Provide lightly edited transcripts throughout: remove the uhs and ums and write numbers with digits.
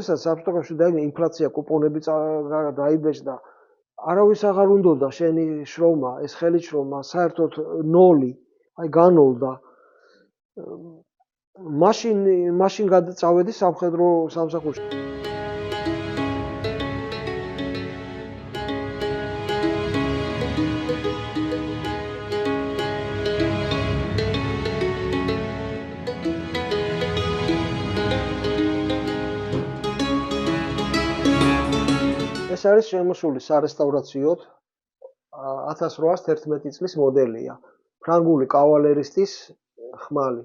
როდესაც საბჭოთა კავშირი დაიწყო, ინფლაცია, კუპონები დაიბეჭდა, არავის აღარ უნდოდა შენი შრომა, ეს ხელიშრომა, საერთოდ ნოლი, აი განოლდა. მაშინ წავედი სამხედრო სამსახურში. ეს არის შემოსული სარესტავრაციოდ 1811 წლის მოდელია. ფრანგული კავალერისტის ხმალი.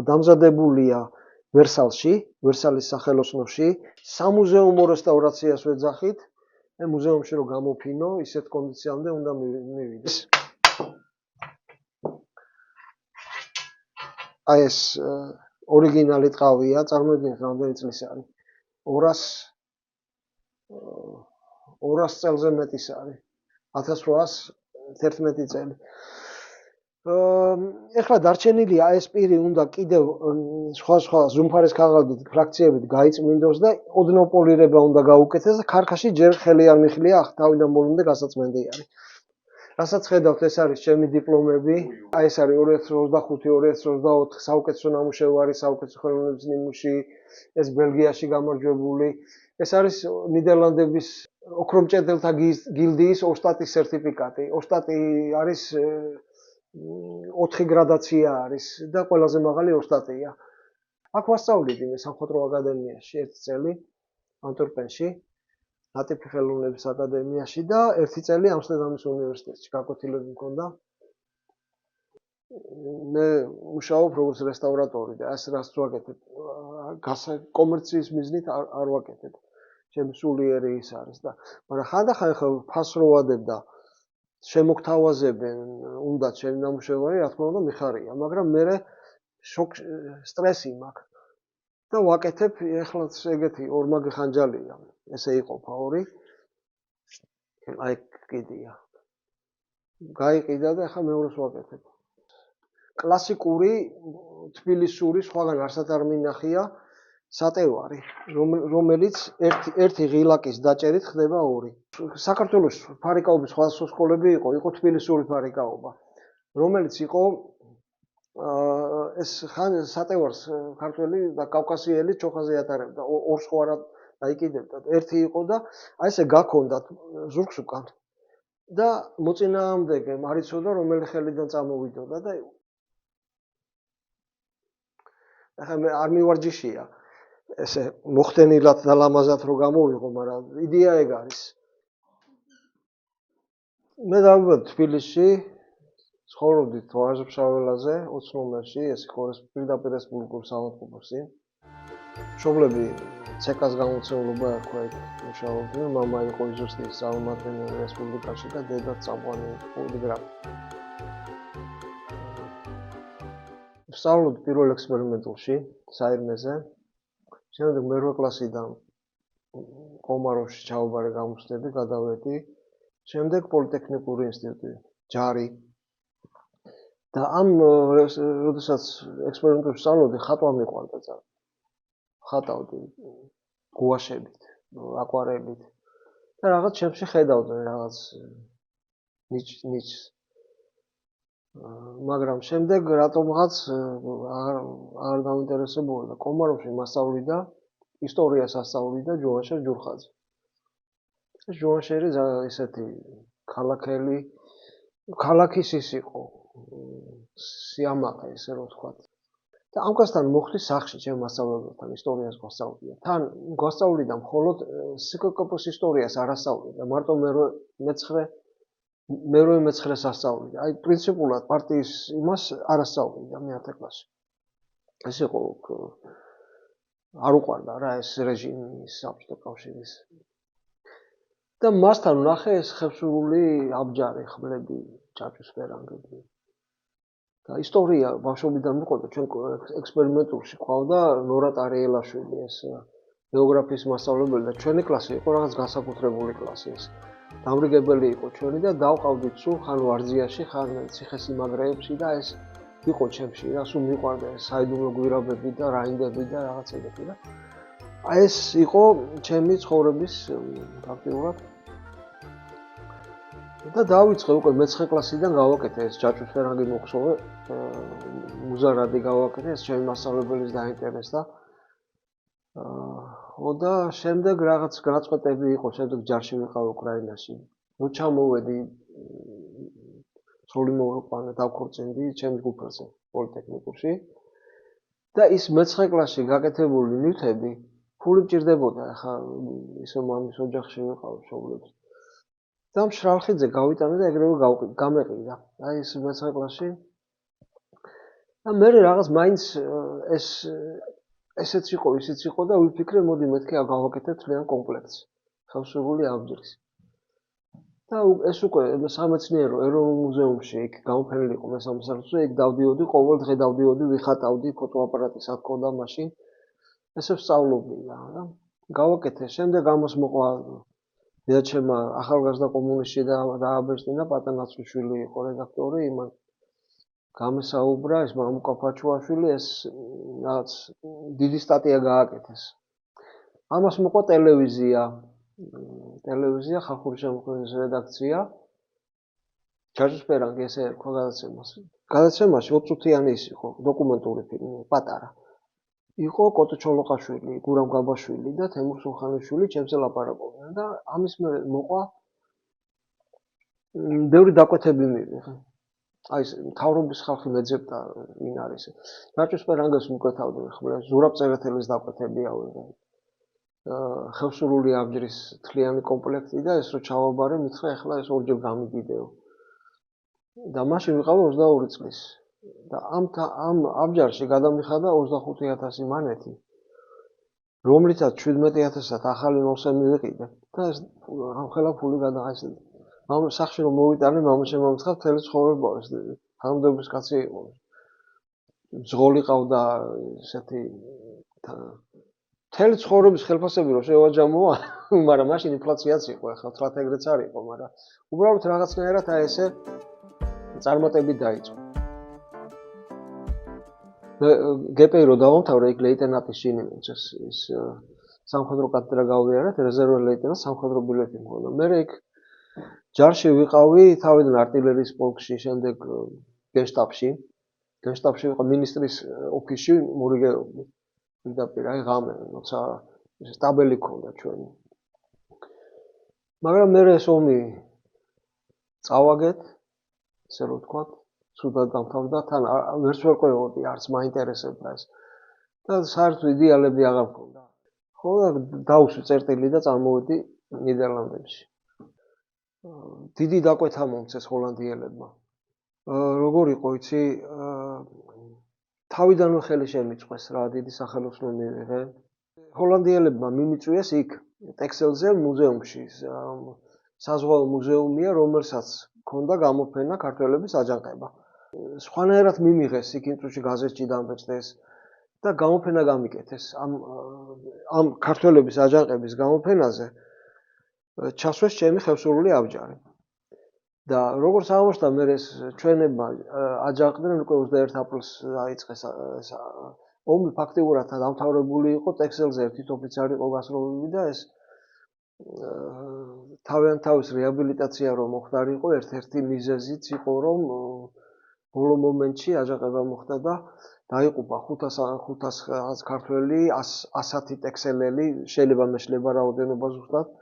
დამზადებულია ვერსალში, ვერსალის სახელოსნოში, სამუზეუმო რესტავრაციას ვეძახით. მე მუზეუმში რო გამოფინო, ისეთ კონდიციამდე უნდა მივიდეს. აი ეს ორიგინალი ტყავია, წარმოიდგინეთ რამდენი წლის არის. 200 წელზე მეტის არის. 1811 წელი. ეხლა დარჩენილია ეს პირი უნდა კიდევ სხვა ზუმფარის ქაღალდით ფრაქციებით გაიწმინდოს და ოდნოპოლირება უნდა გაუკეთეს და ქარქაში ჯერ ხელი არ მიხლია თავიდან ბოლომდე გასაწმენდი არის. რასაც ხედავთ, ეს არის ჩემი დიპლომები. აი ეს არის 2025-2024 საუკეთესო ნამუშევარი, საუკეთესო ხელოვნების ნიმუში, ეს ბელგიაში გამარჯვებული. ეს არის ნიდერლანდების ოქრომჭედელთა გილდიის ოსტატის სერტიფიკატი. ოსტატი არის 4 გრადაცია არის და ყველაზე მაღალი ოსტატია. აქ ვასწავლიდი მე სამხატვრო აკადემიაში 1 წელი ანტვერპენში, ნატიფი ხელოვნების აკადემიაში და 1 წელი ამსტერდამის უნივერსიტეტში გაკვეთილები მქონდა. მე მუშაობ როგორც რესტავრატორი და ეს რაც ვაკეთებ, კომერციის მიზნით არ ვაკეთებ. ჩემი სულიერი ის არის და მაგრამ ხანდახან ხო ფასროვადებ და შემოგთავაზებენ უნდა ჩემი ნამუშევარი, რა თქმა უნდა მიხარია, მაგრამ მე სტრესი მაქვს და ვაკეთებ ეხლაც ეგეთი ორმაგი ხანჯალია. ესე იყოფა 2. აი კიდია. გაიყიდა და ახლა მეორეს ვაკეთებ. კლასიკური თბილისური სხვაგან არსად არ მინახია სატევარი, რომელიც ერთი ღილაკის დაჭერით ხდება 2. საქართველოს ფარიკაობის სხვადასხვა სკოლები იყო თბილისური ფარიკაობა, რომელიც იყო ეს სატევარს ქართველი და კავკასიელი ჩოხაზე ატარებდა, 2 სხვა რა დაიკიდებდა. ერთი იყო და აი ესე გაქონდათ ზურგს უკან და მოწინააღმდეგე არ იცოდა რომელი ხელიდან წამოვიდოდა და ახლა მე არ მივარჯიშია ესე მოხდენილად და ლამაზად რო გამოვიღო, მაგრამ იდეა ეგ არის. მე დავიბადე თბილისში, ცხოვრობდით ვაჟა-ფშაველაზე 20 ნომერში, ეს იყო პირდაპირ რესპუბლიკურ საავადმყოფოში. მშობლები ცეკას გამოცემულობა ერქვა იქ მუშაობდნენ, მამა იყო იზუსტის წარმომადგენელი რესპუბლიკაში და დედა წამყვანი პოლიტიკა. ვსწავლობდი პირველ ექსპერიმენტულში, საირმეზე. შემდეგ მერვე კლასიდან კომაროვში ჩაუბარე გამოსდები, გადავედი. შემდეგ პოლიტექნიკური ინსტიტუტი, ჯარი. და ამ როდესაც ექსპერიმენტებში ვსწავლობდი, ხატვა მიყვარდა ძალიან. ხატავდი გუაშებით, აკვარელით. და რაღაც ჩემში ხედავდნენ რაღაც ნიჩს. მაგრამ შემდეგ რატომღაც არ დაინტერესებულა. კომაროვში მასწავლიდა, ისტორიას ასწავლიდა ჯუანშერ ჯურხაძე. ეს ჯუანშერი ესეთი ქალაქელი, ქალაქის ის იყო, სიამაყე ესე რო ვთქვათ. და ამასთან მოხდი სახლში ჩემ მასწავლებელთან ისტორიას გვასწავლია. თან გვასწავლიდა მხოლოდ სკკპ-ის ისტორიას არ ასწავლიდა, მარტო მე-9-ს ასწავლიდა. აი პრინციპულად პარტიის იმას არ ასწავლიდა მე 10 კლასში. ეს იყო არ უყვარდა რა ეს რეჟიმი საბჭოთა კავშირის. და მასთან ვნახე ეს ხევსურული აბჯარი, ხმლები, ჭაჭვისფერანგები. და ისტორია ბავშვობიდან მიყოდა, ჩვენ ექსპერიმენტულში ყავდა ნორა ტარიელაშვილი, ეს გეოგრაფიის მასწავლებელი და ჩვენი კლასი იყო რაღაც განსაკუთრებული კლასი ეს. დამრიგებელი იყო ჩვენი და დავყავდით სულ ხან ვარძიაში, ხან ციხესიმაგრეებში და ეს იყო ჩემში, რა სულ მიყვარდა ეს საიდუმლო გვირაბები და რაინდები და რაღაც ეგეთი და ეს იყო ჩემი ცხოვრების ფაქტიურად და დავიწყე უკვე მე-9 კლასიდან გავაკეთე ეს ჯაჭვის ფერანგი მოხსოვე მუზარადი გავაკეთე ეს ჩემი მასწავლებლის დაინტერესდა და შემდეგ რაღაც განაცხადები იყო შემდეგ ჯარში ვიყავ უკრაინაში ნუ ჩამოვედი სრული მოვიყვანე დავქორწინდი ჩემს გუფელზე პოლიტექნიკურში და ის მე-9 კლასში გაკეთებული ნივთები ფული მჭირდებოდა ახლა ისო მამის ოჯახში ვიყავ მშობლებს და მშრალხიძე გავიტანე და ეგრევე გამეყიდა აი ეს მე-9 კლასში და მე რაღაც მაინც ესეც იყო ისიც იყო და ვიფიქრე მოდი მეთქე გავაკეთე თლიან კომპლექტს ხელშეკრულებული აბჯრის და ეს უკვე სამეცნიერო ეროვნულ მუზეუმში იქ გამოფენილი იყო მე-3 საათზე იქ დავდიოდი ყოველ დღე დავდიოდი ვიხატავდი ფოტოაპარატის არ ქონდა მაშინ ესე ვსწავლობდი რა გავაკეთე შემდეგ ამას მოყვა დედაჩემმა ახალგაზრდა კომუნისტში დააბეჭდინა პატანაცუშვილი იყო რედაქტორი იმან გამესაუბრა ეს მამუკა ფაჩუაშვილი ეს რაღაც დიდი სტატია გააკეთეს ამას მოყვა ტელევიზია ხალხური შემოქმედების რედაქცია ჯაჭვის ფერანგი ესე ერქვა გადაცემაში 20 წუთიანი ის იყო დოკუმენტური ფილმი პატარა იყო კოტო ჩოლოყაშვილი, გურამ გაბაშვილი და თემურ სულხანიშვილი ჩემზე ლაპარაკობდნენ და ამის მერე მოყვა ბევრი დაკვეთები მივიღე. აი ეს მთავრობის ხალხი მეძებდა ვინ არის. ჯაჭვის ფერანგას მკვეთავდნენ ხოლმე ზურაბ წერეთელის დაკვეთები ავიღე. ხელსურული აბჯრის თლიანი კომპლექტი და ეს რო ჩავაბარე მითხრა ეხლა ეს ორჯერ გამიგიდეო. და მაშინ ვიყავი 22 წლის. და ამ აბჯარში გადამიხადა 25000 მანეთი რომლითაც 17000-ად ახალი ნოსე მივიყიდე და ეს ამხელა ფული გადააიღე ამ სახში რომ მოვიტანე მამაშემამცხა მთელი ცხოვრება ეს თანამდებობის კაცი იყო ზღოლი ყავდა ესეთი მთელი ცხოვრების ხელფასები რომ შევაჯამოა მაგრამ მაშინ ინფლაციაც იყო ახლა თრათ ეგრეც არ იყო მაგრამ უბრალოდ რაღაცნაირად აი ესე წარმატებით დაიწყო გეპეირო დავამთავრე იქ ლეიტენანტის შინი მოწეს ის სამხედრო კათედრა გავიარეთ რეზერვულ ლეიტენანტს სამხედრო ბილეთი მქონდა მე იქ ჯარში ვიყავი თავიდან артиლერიის პოლკში შემდეგ გენშტაბში ვიყავ მინისტრის ოფისში მორიგეობდი პირდაპირ აი ღამე როცა სტაბელი ქონდა ჩვენი მაგრამ მე ეს ომი წავაგეთ ესე რომ ვთქვა სულად დამთავრდა თან ვერც ვერ ყვეოდი არც მაინტერესებდა ეს და საერთოდ იდეალები აღარ მქონდა ხო და დავუსვი წერტილი და წამოვედი ნიდერლანდებში დიდი დაკვეთა მომცეს ჰოლანდიელებმა როგორ იყო იცი თავიდანვე ხელი შემიწყვეს რა დიდი სახელოსნო მივიღე ჰოლანდიელებმა მიმიწვიეს იქ ტექსელზე მუზეუმში საზღვაო მუზეუმია რომელსაც ქონდა გამოფენა ქართველების აჯანყება სხვანაირად მიმიღეს იქ იმ წუთში გაზეთში დამბეჭდეს და გამოფენა გამიკეთეს ამ ქართველების აჯანყების გამოფენაზე ჩასვეს ჩემი ხევსურული აბჯარი და როგორც აღმოჩნდა მე ეს ჩვენებმა აჯანყდნენ უკვე 21 აპრილს დაიწყეს ომი ფაქტიურად დამთავრებული იყო ტექსელზე ერთი ოფიცარი იყო გასროლილი და ეს თავის რეაბილიტაცია რომ მოხდარიყო ერთ-ერთი მიზეზიც იყო რომ ბოლო მომენტში აჯანყება მოხდა და დაიყובה 500 ქართველი 100 ტექსელელი შეიძლება მეშლება რაოდენობა ზუსტად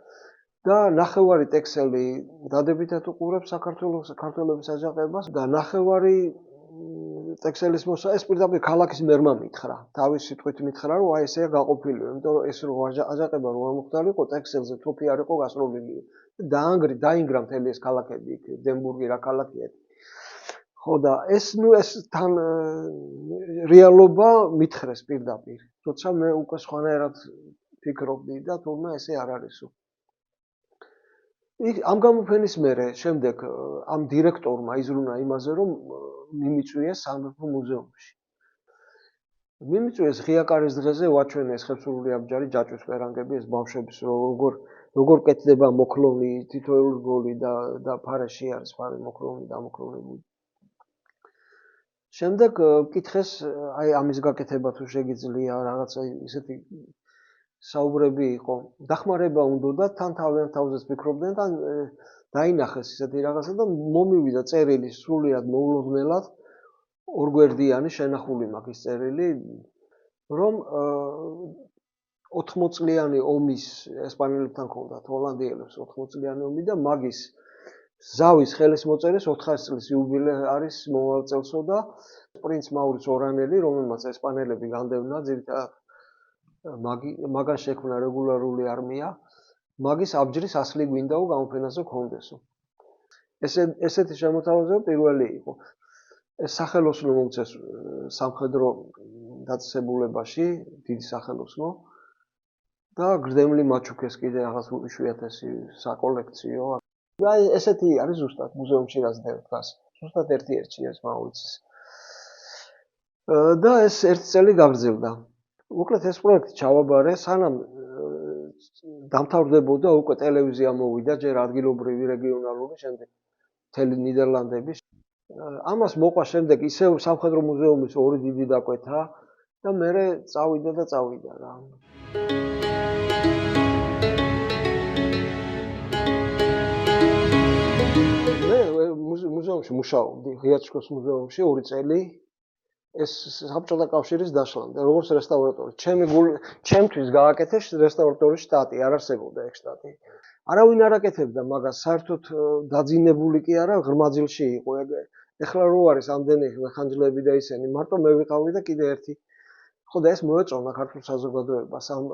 და ნახევარი ტექსელი დადებითად უყურებს საქართველოს აჯანყებას და ნახევარი ტექსელის ეს პირდაპირ ქალაქის მერმა მითხრა თავის სიტყვით მითხრა რომ აი ესეა გაყოფილი იმიტომ რომ ეს რო აჯანყება რო მოხდარიყო ტექსელზე თოფი არ იყო გასროლილი და დაინგრა მთელი ეს ქალაქები იქ დენბურგი რა ქალაქია ხო და ეს თან რეალობა მითხრეს პირდაპირ როცა მე უკვე სხვანაირად ფიქრობდი და თუმცა ესე არ არისო ამ გამოფენის მერე შემდეგ ამ დირექტორმა იზრუნა იმაზე რომ მიმიწვიეს სამეფო მუზეუმში მიმიწვიეს ღია კარის დღეზე ვაჩვენეს ხევსურული აბჯარი ჯაჭვის ფერანგები ეს ბავშვების როგორ კეთდება მოქლოვნი თითოეული გოლი და ფარეში არის ფარი მოქლოვნი დამოქლოვნებული შემდეგ მკითხეს აი ამის გაკეთება თუ შეგიძლია რაღაცა ისეთი საუბრები იყო. დახმარება უნდა და თან თავიანთ თავზეც ფიქრობდნენ და დაინახეს ისეთი რაღაცა და მომივიდა წერილი სრულიად მოულოდნელად ორგვერდიანი შენახული მაქვს წერილი, რომ 80 წლიანი ომის ესპანელებთან ჰქონდათ ჰოლანდიელებს 80 წლიანი ომი და მაგის ზავის ხელის მოწერის 400 წლის იუბილე არის მომავალ წელსო და პრინც მაურიც ორანელი, რომელმაც ესპანელები განდევნა ძირითადად მაგან შექმნა რეგულარული არმია, მაგის აბჯრის ასლი გვინდაო გამოფენაზე გქონდესო. ესეთი შემოთავაზება პირველი იყო. ეს სახელოსნო მომცეს სამხედრო დაწესებულებაში, დიდი სახელოსნო და გრძემლი მაჩუქეს კიდე რაღაც უშვიათესი საკოლექციო. აი ესეთი არის ზუსტად მუზეუმში რაც დგას. ზუსტად ერთ-ერთი ეს მაურიცის. და ეს ერთი წელი გაგრძელდა. უკლედ ეს პროექტი ჩავაბარე, სანამ დამთავრდებოდა უკვე ტელევიზია მოვიდა, ჯერ ადგილობრივი რეგიონალური, შემდეგ მთელი ნიდერლანდების. ამას მოყვა შემდეგ ისევ სამხედრო მუზეუმის ორი დიდი დაკვეთა და მერე წავიდა რა. მე მუზეუმში მუშაობდი, ღიაცშკოს მუზეუმში 2 წელი. ეს საბჭოთა კავშირის დაშლამდე, როგორც რესტავრატორი. ჩემთვის გააკეთეს რესტავრატორის შტატი, არ არსებობდა ეგ შტატი. არავინ არ აკეთებდა მაგას, საერთოდ დაძინებული კი არა, ღრმაძილში იყო ეგ. ეხლა რო არის ამდენი მეხანჯლები და ისინი, მარტო მე ვიყავი და კიდე ერთი. ხო და ეს მოეწონა ქართულ საზოგადოებას, ამ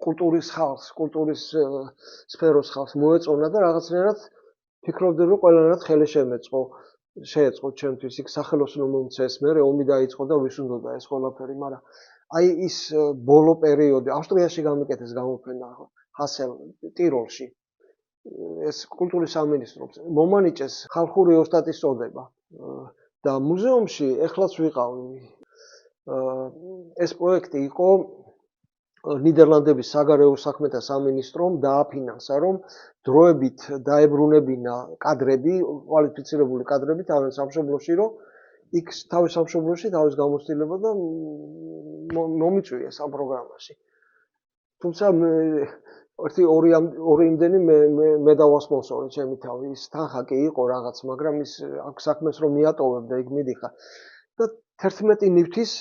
კულტურის ხალხს, კულტურის სფეროს ხალხს მოეწონა და რაღაცნაირად ფიქრობდი რომ ყველანაირად ხელი შეეწყო ჩემთვის იქ სახელოსნო მომცეს, მერე ომი დაიწყო და ვის უნდოდა ეს ყველაფერი, მაგრამ აი ის ბოლო პერიოდი ავსტრიაში გამიკეთეს გამოფენა ჰასელ ტიროლში. ეს კულტურის სამინისტროს მომანიჭეს ხალხური ოსტატის წოდება და მუზეუმში ეხლაც ვიყავი. ეს პროექტი იყო ნიდერლანდების საგარეო საქმეთა სამინისტრომ დააფინანსა, რომ დროებით დაებრუნებინა კადრები, კვალიფიცირებული კადრები თავის სამშობლოში, რომ იქ თავის სამშობლოში თავის გამოცდილება და მომიწვიეს ამ პროგრამაში. თუმცა ორი იმდენი მე დავასპონსორე ჩემი თავი, ის თანხა კი იყო რაღაც, მაგრამ ის აქ საქმეს რომ მიატოვებდა, იქ მიდიხარ. და 11 ნივთის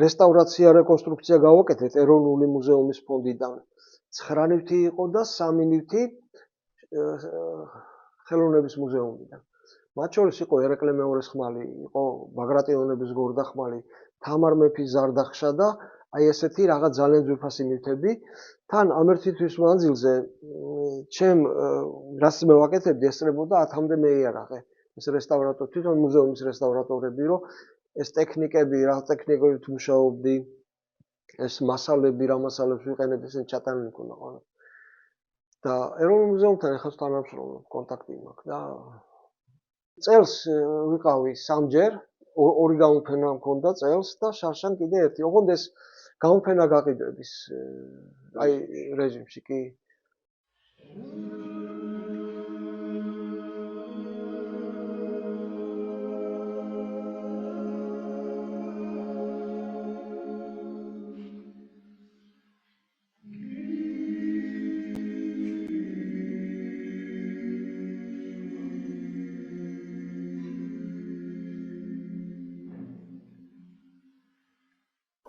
რესტავრაცია, რეკონსტრუქცია გავაკეთეთ ეროვნული მუზეუმის ფონდიდან. 9 ნივთი იყო და 3 ნივთი ხელოვნების მუზეუმიდან. მათ შორის იყო ერეკლე მეორის ხმალი, იყო ბაგრატიონების გორდახმალი, თამარ მეფის ზარდახშა და აი ესეთი რაღაც ძალიან ძვირფასი ნივთები. თან ამ ერთი თვის მანძილზე ჩემ რაც მე ვაკეთებდი ესწრებოდა 10-მდე მეიარაღე. ეს რესტავრატორი, თვითონ მუზეუმის რესტავრატორები, რომ ეს ტექნიკები, რა ტექნიკებით მუშაობდი, ეს მასალები, რა მასალებს ვიყენებ, ესენ ჩატანილი მქონდა ყველა. და ეროვნულ მუზეუმთან ეხლა თანამშრომლობ, კონტაქტი მაქვს და წელს ვიყავი 3ჯერ, 2 გამოფენა მქონდა წელს და შარშან კიდე ერთი. ოღონდ ეს გამოფენა გაყიდვების აი რეჟიმში კი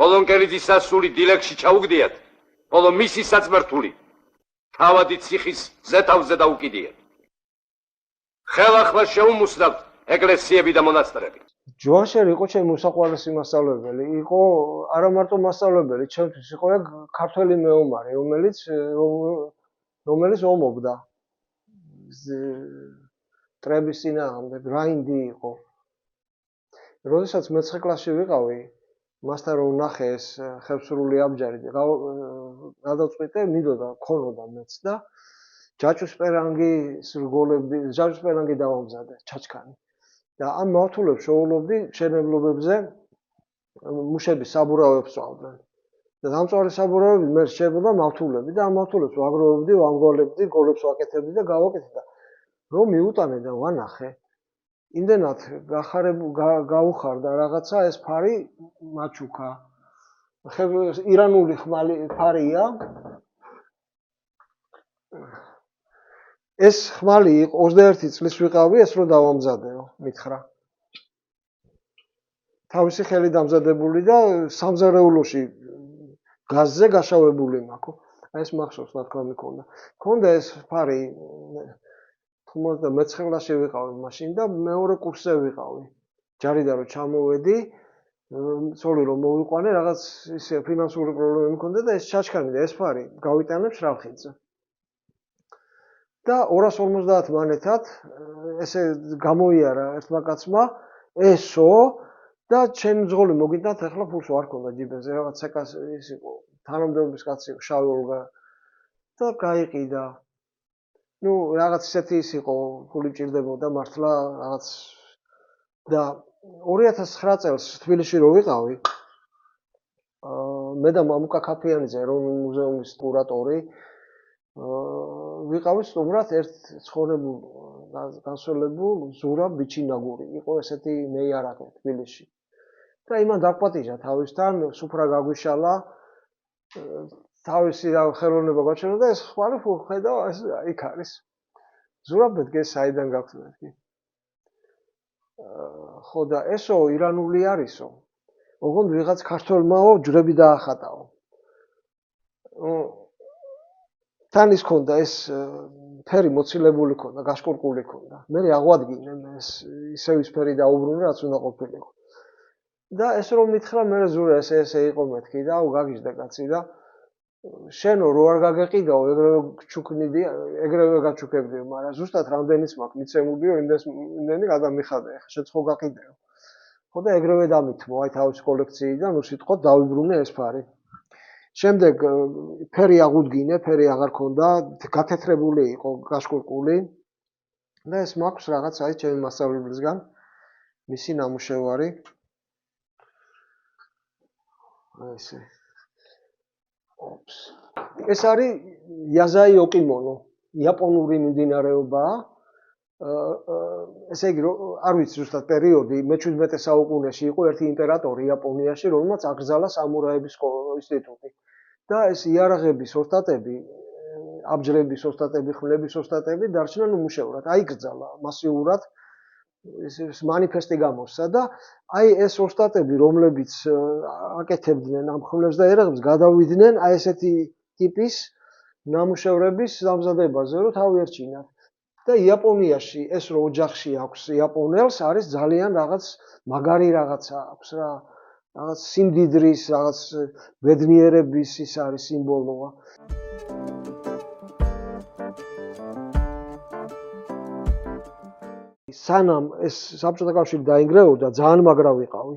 პოლონკელიძის სასული დილეგში ჩაუგდიათ, ხოლო მისი საწმართული თავადი ციხის ზეთავზე დაუკიდიათ. ხელახლა შეუმუსნავთ ეკლესიები და მონასტრები. ჯვანშერი იყო ჩემი უსაყვარლესი მასწავლებელი, იყო არა მარტო მასწავლებელი, ჩემთვის იყო ეგ ქართველი მეომარი, რომელიც ომობდა. ტრების წინააღმდეგ, რაინდი იყო. როდესაც მე-9 კლასში ვიყავი, მასთან რომ ვნახე ეს ხევსურული აბჯარი, გადავწყვიტე, მინდოდა ქონოდა მეც და ჯაჭვსპერანგი დავამზადე, ჩაჩქანი. და ამ მავთულებს შოულობდი მშენებლობებზე მუშების საბურავებს ვწავდნენ. და დამწვარი საბურავები მე რჩებოდა მავთულები და ამ მავთულებს ვაგროვებდი, ვამგოლებდი, გოლებს ვაკეთებდი და გავაკეთე და რომ მიუტანე და ვანახე, იმდენად გაუხარდა რაღაცა ეს ფარი მაჩუქა. ირანული ხმალი ფარია. ეს ხმალი 21 წლის ვიყავი, ეს რო დავამზადეო, მითხრა. თავისი ხელი დამზადებული და სამზარეულოში გაზზე გაშავებული მაქვს. ეს მახსოვს, რა თქმა მქონდა. მქონდა ეს ფარი 99-ში ვიყავი მაშინ და მეორე კურსზე ვიყავი. ჯარიდან რომ ჩამოვედი, ცოლი რომ მოვიყვანე, რაღაც ისე ფინანსური პრობლემები მქონდა და ეს ჩაჩქარდი და ეს ფარი გავიტანებ შრავხიდზე. და 250 მანეთად ესე გამოიარა ერთმა კაცმა ესო და ჩემი ძღოლი მოგიტანთ ახლა ფულს არ ქონდა ჯიბენზე რაღაც ეკას ის იყო თანამდებობის კაცი შავი ოლგა და გაიყიდა. ნუ რაღაც ისეთი ის იყო ფული ჭირდებოდა მართლა რაღაც და 2009 წელს თბილისში რო ვიყავი მე და მამუკა ქაფიანიძე ეროვნული მუზეუმის კურატორი ვიყავი სტუმრად ერთ ცხოვრებულ განსვლებულ ზურაბ ბიჩინაგური იყო ესეთი მეიარაღე თბილისში და იმან დაგვპატიჟა თავისთან სუფრა გაგვიშალა თავისი ხელოვნება გაჩვენა და ეს ხმალი ხედავ ეს იქ არის ზურაბ მეთქე საიდან გაქვთ მეთქი ხო და ესო ირანული არისო ოღონდ ვიღაც ქართველმაო ჯვრები დაახატაო თან ის ქონდა ეს ფერი მოცილებული ქონდა გაშკურკული ქონდა მე აღვადგინე ეს ისევ ის ფერი დაუბრუნე რაც უნდა ყოფილიყო და ეს რომ მითხრა მე ზურა ესე იყო მეთქი და გაგიჟდა კაცი და შენო რო არ გაგეყიდაო ეგრევე ჩუქნიდი ეგრევე გაჩუქებდიო მაგრამ ზუსტად რამდენიც მაქვს მიცემუდიო იმდენი გადამიხადე ხა შეცხო გაყიდეო ხო და ეგრევე დამithmo აი თავის კოლექციიდან უსიტყვოდ დავიბრუნე ეს ფარი შემდეგ ფერი აღუდგინე ფერი აღარ ქონდა გათეთრებული იყო გაშკურკული და ეს მაქვს რაღაც აი ჩემი მასწავლებლისგან მისი ნამუშევარი ესე ეს არის იაზაი ოკიმონო იაპონური მიმდინარეობაა ესე იგი არ ვიცი ზუსტად პერიოდი მე-17 საუკუნეში იყო ერთი იმპერატორი იაპონიაში რომელმაც აკრძალა სამურაების ინსტიტუტი და ეს იარაღების ოსტატები აბჯრების ოსტატები ხმლების ოსტატები დარჩნენ უმუშევრად აიკრძალა მასიურად ეს მანიფესტი გამოსცა და აი ეს ოსტატები რომლებიც აკეთებდნენ ამ ხმლებს და იარაღებს გადავიდნენ აი ესეთი ტიპის ნამუშევრების დამზადებაზე რომ თავი ერჩინათ და იაპონიაში ეს რო ოჯახში აქვს იაპონელს არის ძალიან რაღაც მაგარი რაღაცა აქვს რა რაღაც სიმდიდრის რაღაც ბედნიერების ის არის სიმბოლოა სანამ ეს საბჭოთა კავშირი დაინგრეოდა ძალიან მაგრა ვიყავი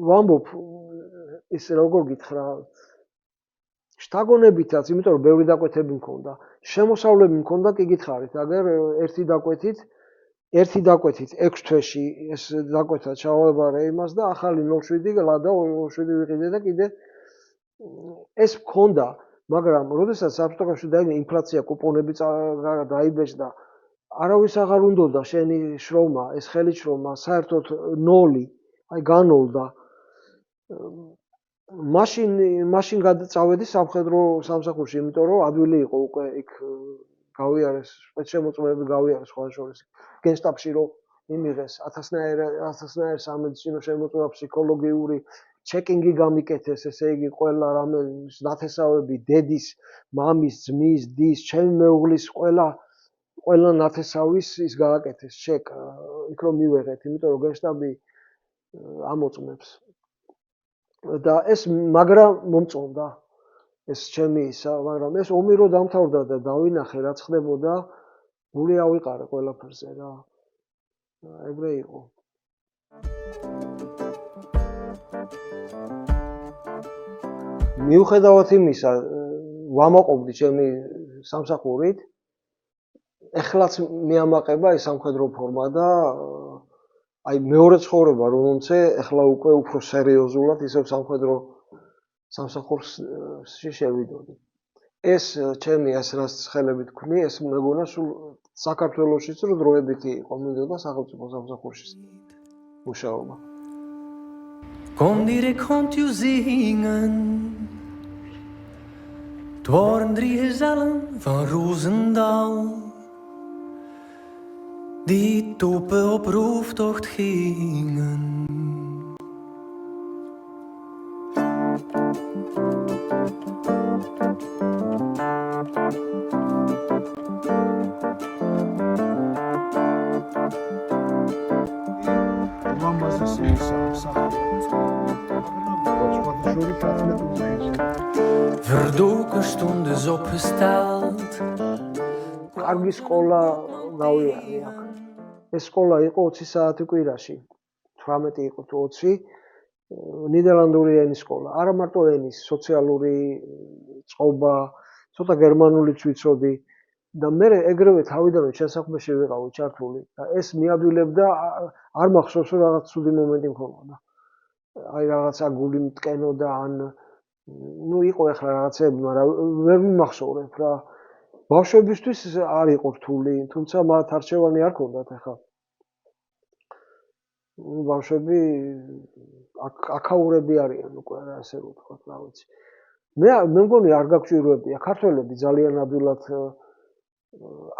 ვამბობ ის როგორ გითხრა შთაგონებითაც იმიტომ რომ ბევრი დაკვეთები მქონდა შემოსავლები მქონდა კი გითხარით აგერ ერთი დაკვეთით 6 თვეში ეს დაკვეთა ჩავაბარე იმას და ახალი 07 ლადა 07 ვიყიდე და კიდე ეს მქონდა მაგრამ როდესაც საბჭოთა კავშირი დაინგრა ინფლაცია კუპონები დაიბეჭდა არავის აღარ უნდოდა შენი შრომა ეს ხელიშრომა საერთოდ 0 აი განოლდა მაშინ გადაწავედი სამხედრო სამსახურში იმიტომ რომ ადვილი იყო უკვე იქ გავიარეს სპეცშემოწმეები გავიარეს სხვა შორის გენშტაბში რომ იმიღეს 1000-ნაირი სამედიცინო შემოწმება ფსიქოლოგიური ჩეკინგი გამიკეთეს ესე იგი ყველა რამე ნათესავები დედის მამის ძმის დის ჩემი მეუღლის ყველა ნათესავის ის გააკეთეს ჩეკ იქ რომ მივეღეთ იმიტომ რომ გენშტაბი ამოწმებს და ეს მაგრა მომწონდა ეს ჩემი ისა მაგრამ ეს ომი რო დამთავრდა და დავინახე რაც ხდებოდა გული ავიყარე ყველაფერზე რა ეგრე იყო მიუხედავად იმისა ვამაყობდი ჩემი სამსახურით ეხლაც მეამაყება ეს სამხედრო ფორმა და აი მეორე ცხოვრება რომელმცე ეხლა უკვე უფრო სერიოზულად ისევ სამხედრო სამსახურში შევიდოდი. ეს ჩემი ეს რაც ხელებით ვქნი, ეს მეგონა სულ საქართველოშიც რო დროებითი იყო, მინდოდა სახელმწიფო სამსახურში მუშაობა. Kom direkt u zingen. Het waren 3 gezellen van Roosendaal, die topen op rooftocht gingen. Verdoken stonden ze opgesteld. კარგი სკოლა გავიარე აქ. ეს სკოლა იყო 20 საათი კვირაში. 18 იყო თუ 20. ნიდერლანდური ენის სკოლა. არა მარტო ენის, სოციალური წყობა, ცოტა გერმანულიც ვიცოდი და მე ეგრევე თავიდანვე შესაქმეში ვიყავი ჩართული და ეს მიადვილებდა არ მახსოვს რომ რაღაც ცუდი მომენტი მქონოდა. აი რაღაცა გული მტკენოდა ან ნუ იყო ახლა რაღაცები, მაგრამ ვერ მიმახსოვრებ რა. ბავშვებისთვის არ იყო რთული, თუმცა მათ არჩევანი არ ქონდათ ახლა. ბავშვები აქაურები არიან უკვე ასე ვთქვათ, რა ვიცი. მე მგონი არ გაგჭირვებია, ქართველები ძალიან ადვილად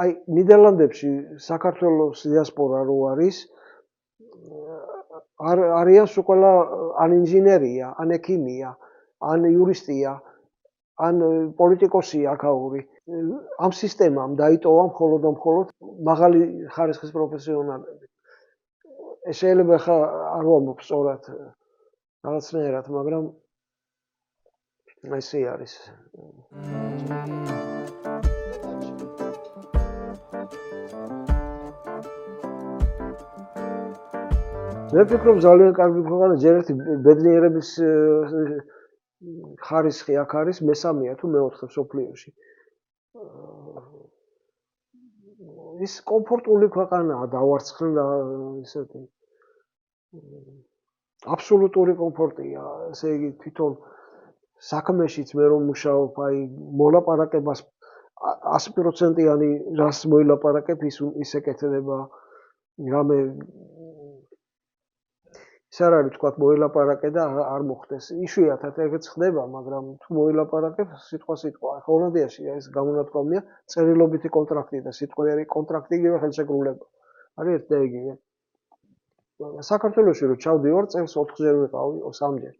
აი ნიდერლანდებში საქართველოს დიასპორა რო არის, არიან სულ ყველა ან ინჟინერია, ან ექიმია, ან იურისტია, ან პოლიტიკოსია აქაური. ამ სისტემამ დაიტოვა მხოლოდ მაღალი ხარისხის პროფესიონალები. შეიძლება ხა არ ვამბობ სწორად რაღაცნაირად, მაგრამ ესე არის. მე ვფიქრობ ძალიან კარგი ქვეყანა, ჯერ ერთი ბედნიერების ხარისხი აქ არის მესამეა თუ მეოთხე მსოფლიოში. ის კომფორტული ქვეყანაა, დავარცხნილ და ისეთი აბსოლუტური კომფორტია, ესე იგი თვითონ საქმეშიც მე რომ მუშაობ, აი მოლაპარაკებას 100%-იანი რას მოილაპარაკებ ის ეკეთება რამე ის არ არის თქვა მოილაპარაკე და არ მოხდეს. იშვიათად ეგეც ხდება, მაგრამ თუ მოილაპარაკებ სიტყვა. ახლა ჰოლანდიაში ეს გამონათქვამია წერილობითი კონტრაქტი და სიტყვიერი კონტრაქტი იგივე ხელშეკრულება. არის ერთ და იგივე. საქართველოში რო ჩავდივარ, წელს 4-ჯერ ვიყავი, 3-ჯერ.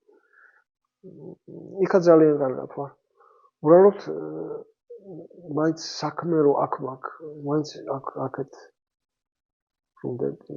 იქა ძალიან კარგად ვარ. უბრალოდ მაინც საქმე რო აქ მაქვს, მაინც აქეთ ვრუნდები.